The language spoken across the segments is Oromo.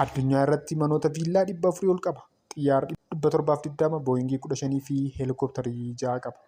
Addunyaa irratti manoota viillaa 400 ol qaba. Xiyyaara 720 Booyingii 15 fi heelikooptarii 6 qaba.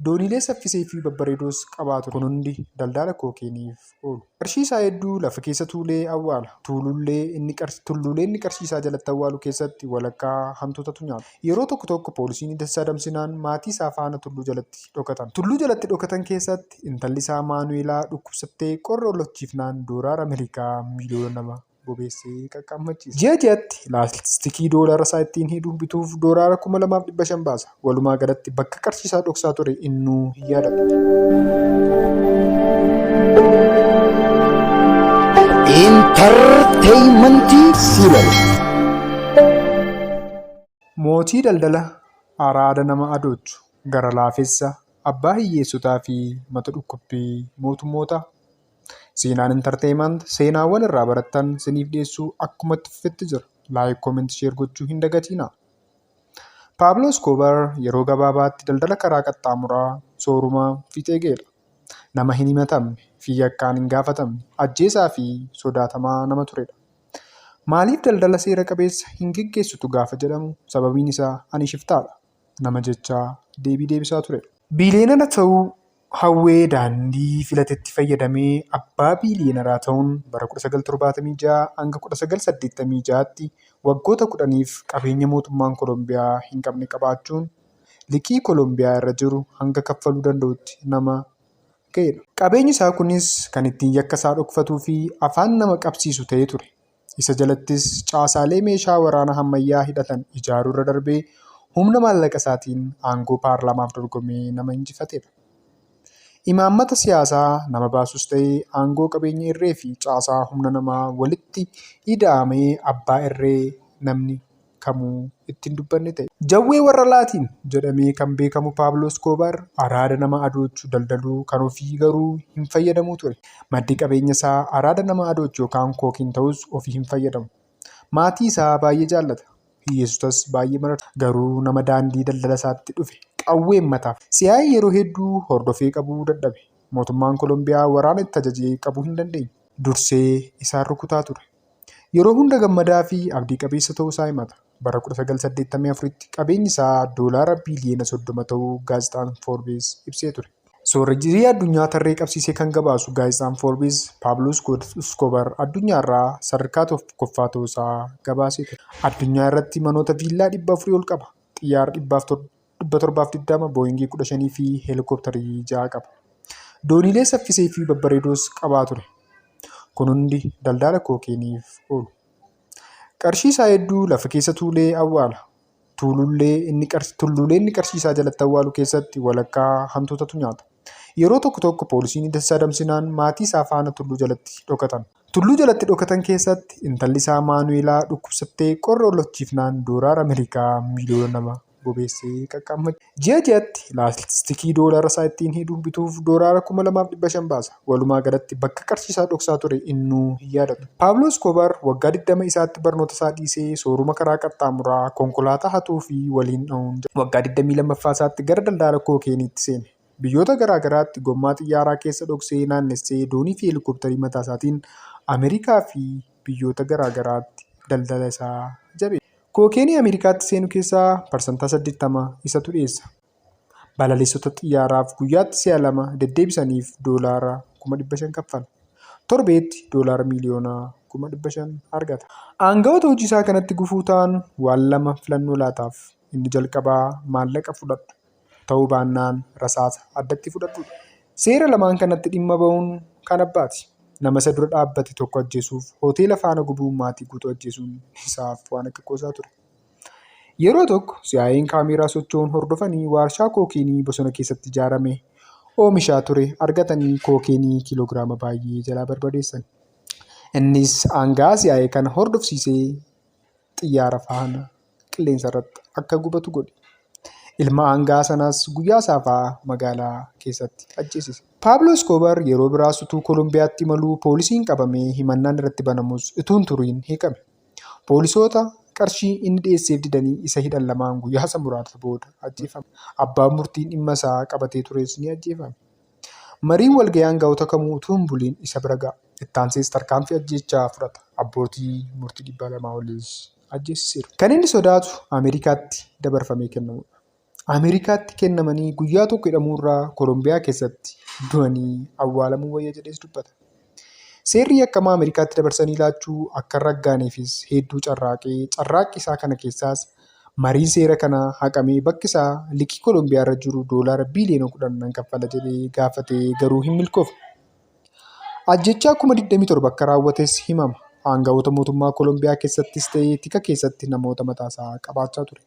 Dooniilee saffisee fi babbareedoos qabaatu. Kun hundi daldala kookeeniif oolu. Qarshii isaa hedduu lafa keessa tuulee awwaala. Tulluulee inni qarshii isaa jalatti awwaalu keessatti walakkaa hantuutatu nyaata. Yeroo tokko tokko poolisiin isa adamsinaan maatii isaa faana tulluu jalatti dhokatan. Tulluu jalatti dhokatan keessatti intalli isaa Maanuweelaa dhukkubsattee qorra ollochiifnaan doolaara Ameerikaa miliyoona 2 bobeessee qaqqammachiisa. Ji'a ji'atti laastikii doolaara isaa ittiin hidhuun bituuf doolaara 2,500 baasa. Walumaa galatti bakka qarshii isaa dhoksaa ture innuu hin yaadatu. Intarteeymentii Siilal Mootii daldala araada nama adoochu gara laafessa abbaa hiyyeessotaa fi mata dhukkubbii mootummoota. Seenaan intarteeyment seenaawwan irraa barattan siniif dhiyeessuu akkuma itti fufetti jira. Laayik koomentii sheer gochuu hin dagatinaa. Paablo Escobar yeroo gabaabaatti daldala karaa qaxxaamuraa sooruma fiixee geera. Nama hin himatamne fi yakkaan hin gaafatamne ajjeesaa fi sodaatamaa nama turedha. Maaliif daldala seera qabeessa hin geggeessitu gaafa jedhamu sababiin isaa ani shiftaadha nama jechaa deebii deebisaa turedha. Biileenara ta'uu hawwee daandii filatetti fayyadamee abbaa biileenaraa ta'uun bara 1976 hanga 1986tti waggoota 10f qabeenya mootummaan Koolombiyaa hin qabne qabaachuun liqii Koolombiyaa irra jiru hanga kaffaluu danda'utti nama ga'edha. Qabeenyi isaa kunis kan ittiin yakka isaa dhokfatuu fi afaan nama qabsiisu ta'ee ture. Isa jalattis caasaalee meeshaa waraanaa ammayyaa hidhatan ijaaruu irra darbee humna maallaqa isaatiin aangoo paarlaamaaf dorgomee nama injifatedha. Imaammata siyaasaa nama baasus ta'ee aangoo qabeenya irree fi caasaa humna namaa walitti ida'amee abbaa irree namni kamuu ittiin dubbanne ta'e. Jawwee warra laatiin jedhamee kan beekamu Paablo Escobar araada nama adoochu daldaluu kan ofii garuu hin fayyadamuu ture. Maddi qabeenya isaa araada nama adoochu yookaan kookiin ta'us ofii hin fayyadamu. Maatii isaa baay'ee jaallata. Hiyyeessotas baay'ee marata. Garuu nama daandii daldala isaatti dhufe qawween mataaf. Siyaa'ii yeroo hedduu hordofee qabuu dadhabe. Mootummaan Koolombiyaa waraana itti ajajee qabuu hin dandeenye. Dursee isaan rukutaa ture. Yeroo hunda gammadaa fi abdii qabeessa ta'uu isaa himata. Bara 1984tti qabeenyi isaa doolaara biiliyoona 30 ta'uu gaazexaan Forbes ibsee ture. Soorejjii addunyaa tarree qabsiisee kan gabaasu gaazexaan Forbes Paablo Escobar addunyaarraa sadarkaa tokkoffaa ta'uu isaa gabaasee ture. Addunyaa irratti manoota viillaa 400 ol qaba. Xiyyaara 720 Booyingii 15 fi heelikooptarii 6 qaba. Dooniilee saffisee fi babbareedoos qabaa ture. Kun hundi daldala kookeeniif oolu. Qarshii isaa hedduu lafa keessa tuulee awwaala. Tulluulee inni qarshii isaa jalatti awwaalu keessatti walakkaa hantuutatu nyaata. Yeroo tokko tokko poolisiin isa adamsinaan maatii isaa faana tulluu jalatti dhokatan. Tulluu jalatti dhokatan keessatti intalli isaa Maanuweelaa dhukkubsattee qorra ollochiifnaan doolaara Ameerikaa miliyoona 2 bobeessee qaqqammachiisa. Ji'a ji'atti laastikii doolaara isaa ittiin hidhuun bituuf doolaara 2,500 baasa. Walumaa galatti bakka qarshii isaa dhoksaa ture innuu hin yaadatu. Paablo Escobar waggaa 20 isaatti barnoota isaa dhiisee sooruma karaa qaxxaamuraa konkolaataa hatuu fi waliin dha'uun waggaa 22ffaa isaatti gara daldala kookeeniitti seene. Biyyoota garaa garaatti gommaa xiyyaaraa keessa dhoksee naannessee doonii fi heelikooptarii mataa isaatiin Ameerikaa fi biyyoota garaa garaatti daldala isaa jabeesse. Kookeenii Ameerikaatti seenu keessaa parsantaa 80 isatu dhiyeessa. Balaliistota xiyyaaraaf guyyaatti si'a 2 deddeebisaniif doolaara 500,000 kaffala. Torbeetti doolaara miliyoona 500,000 argata. Aangawoota hojii isaa kanatti gufuu ta'an waan lama filannoo laataaf. Inni jalqabaa maallaqa fudhadhu. Ta'uu baannaan rasaasa addatti fudhadhudha. Seera lamaan kanatti dhimma ba'uun kan abbaati. Nama isa dura dhaabbate tokko ajjeesuuf hoteela faana gubuun maatii guutuu ajjeesuun isaaf waan akka qoosaa ture. Yeroo tokko siyaa'een kaameeraa socho'uun hordofanii waarshaa kookeenii bosona keessatti ijaarame oomishaa ture argatanii kookeenii kiiloogiraama baay'ee jalaa barbadeessan. Innis aangaa siyaa'ee kana hordofsiisee xiyyaara faana qilleensa irratti akka gubatu godhe. Ilma aangaa sanaas guyyaa saafaa magaalaa keessatti ajjeesise. Paablo Escobar yeroo biraas utuu Koolombiyaatti imaluu poolisiin qabamee himannaan irratti banamus utuun turiin hiikame. Poolisoota qarshii inni dhiyeesseef didanii isa hidhan lamaan guyyaa muraasa booda ajjeefame. Abbaan murtiin dhimma isaa qabatee tures ni ajjeefame. Mariin walga'ii aangawoota kamuu utuu hin buliin isa bira ga'a. Itti aansees tarkaanfii ajjeechaa fudhata. abbootii murtii 200 olis ajjeesiseera. Kan inni sodaatu Ameerikaatti dabarfamee kennamudha. Ameerikaatti kennamanii guyyaa tokko hidhamuurraa Koolombiyaa keessatti du'anii awwaalamuu wayya jedhees dubbata. Seerri yakkamaa Ameerikaatti dabarsanii laachuu akka raggaaneefis hedduu carraaqqii isaa kana keessaas mariin seera kanaa haqamee bakki isaa liqii Koolombiyaa irra jiru $10 biiliyoona 10 kaffala jedhee gaafatee garuu hin milkoofne. Ajjechaa 27,000 akka raawwates himama. Aangawoota mootummaa Koolombiyaa keessattis ta'ee tika keessatti namoota mataasaa qabaachaa ture.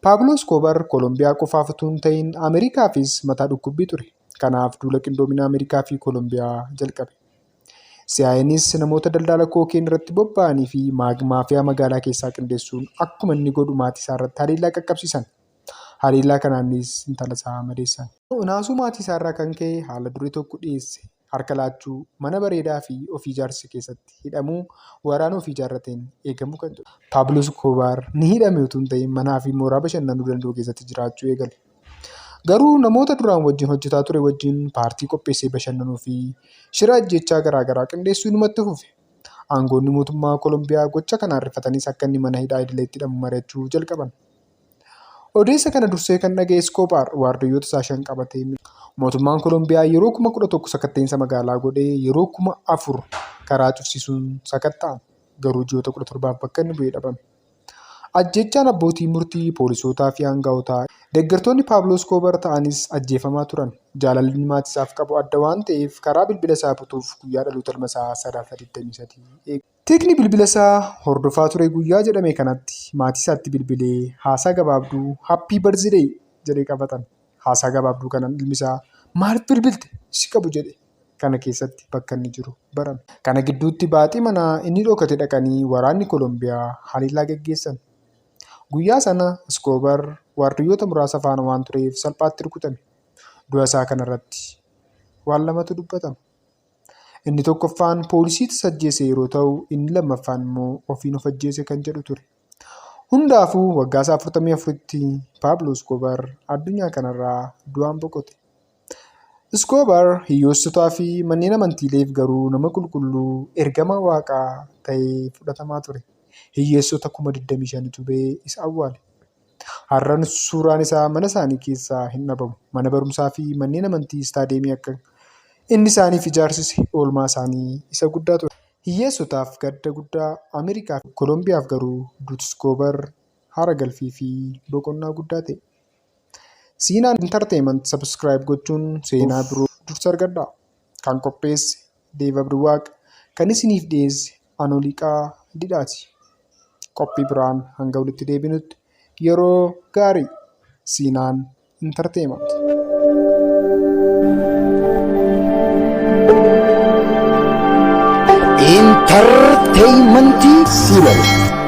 Pablo Escobar Koolombiyaa qofaaf utuu hin ta'in Ameerikaafis mataa dhukkubbii ture. Kanaaf duula qindoomina Ameerikaa fi Koolombiyaa jalqabe. CIA'nis namoota daldala kookeen irratti bobba'anii fi maafiyaa magaalaa keessaa qindeessuun akkuma inni godhu maatii isaa irratti haleellaa qaqqabsiisan. Haleellaa kanaanis intala isaa madeessan. Naasuu maatii isaa irraa kan ka'e haala durii tokko dhiyeesse. Harka laachuu, mana bareedaa fi ofii ijaarsa keessatti hidhamuu, waraana ofii ijaarrateen eegamuu kan jedhu. Pablo Escobar ni hidhame utuu hin ta'in manaa fi mooraa bashannanuu danda'u keessatti jiraachuu eegale. Garuu namoota duraan wajjin hojjetaa ture wajjin paartii qopheessee bashannanuu fi shira ajjechaa garaagaraa qindeessuu inumatti fufe. Aangoonni mootummaa Koolombiyaa gocha kanaan rifatanis akka inni mana hidhaa idileetti hidhamu mari'achuu jalqaban. Odeessa kana dursee kan dhaga'e Escobar waardiyyoota isaa 5 qabatee mootummaan Koolombiyaa yeroo 11,000 sakatteensa magaalaa godhee yeroo 4,000 karaa cufsiisuun sakatta'an. Garuu ji'oota 17 bakka inni bu'ee dhabame. Ajjechaan abbootii murtii, poolisootaa fi aangawotaa deeggartoonni Pablo Escobar ta'anis ajjeefamaa turan. Jaalalli maatii isaaf qabu adda waan ta'eef karaa bilbila isaa butuuf guyyaa dhaloota ilma isaa 23 eege. Tikni bilbila isaa hordofaa ture guyyaa jedhame kanatti maatii isaatti bilbilee haasaa gabaabduu Happy Birthday jedhee qabatan. Haasaa gabaabduu kanaan ilmi isaa maaliif bilbilte si qabu jedhe. Kana keessatti bakka inni jiru barame. Kana gidduutti baaxii manaa inni dhokate dhaqanii waraanni Koolombiyaa haleellaa gaggeessan. Guyyaa sana Escobar waardiyyoota muraasa faana waan tureef salphaatti rukutame. Du'a isaa kanarratti waan lamatu dubbatama. Inni tokkoffaan poolisiitti ajjeese yeroo ta'u, inni lammaffaan immoo ofiin of ajjeese kan jedhu ture. Hundaafuu waggaa 44tti Pablo Escobar addunyaa kanarraa du'aan boqote. Escobar hiyyoossotaa fi manneen amantiileef garuu nama qulqulluu ergamaa waaqaa ta'ee fudhatamaa ture. Hiyyeessota 25,000tu ba'ee isa awwaale. Har'aan suuraan isaa mana isaanii keessaa hin dhabamu. Mana barumsaa fi manneen amantii istaadeemii akka inni isaaniif ijaarsise oolmaa isaanii isa guddaa ture. Hiyyeessotaaf gadda guddaa Ameerikaa fi Koolombiyaaf garuu duuti Escobar haara galfii fi boqonnaa guddaa ta'e. Siinaan Entertainment subscribe gochuun seenaa biroo dursa argadhaa. Kan qopheesse Deeva Abduwaaq, kan isiniif dhiyeesse Anoliiqaa Didhaati. Qophii biraan hanga walitti deebinutti yeroo gaarii. Siinaan Entertainment. Entertainment serial.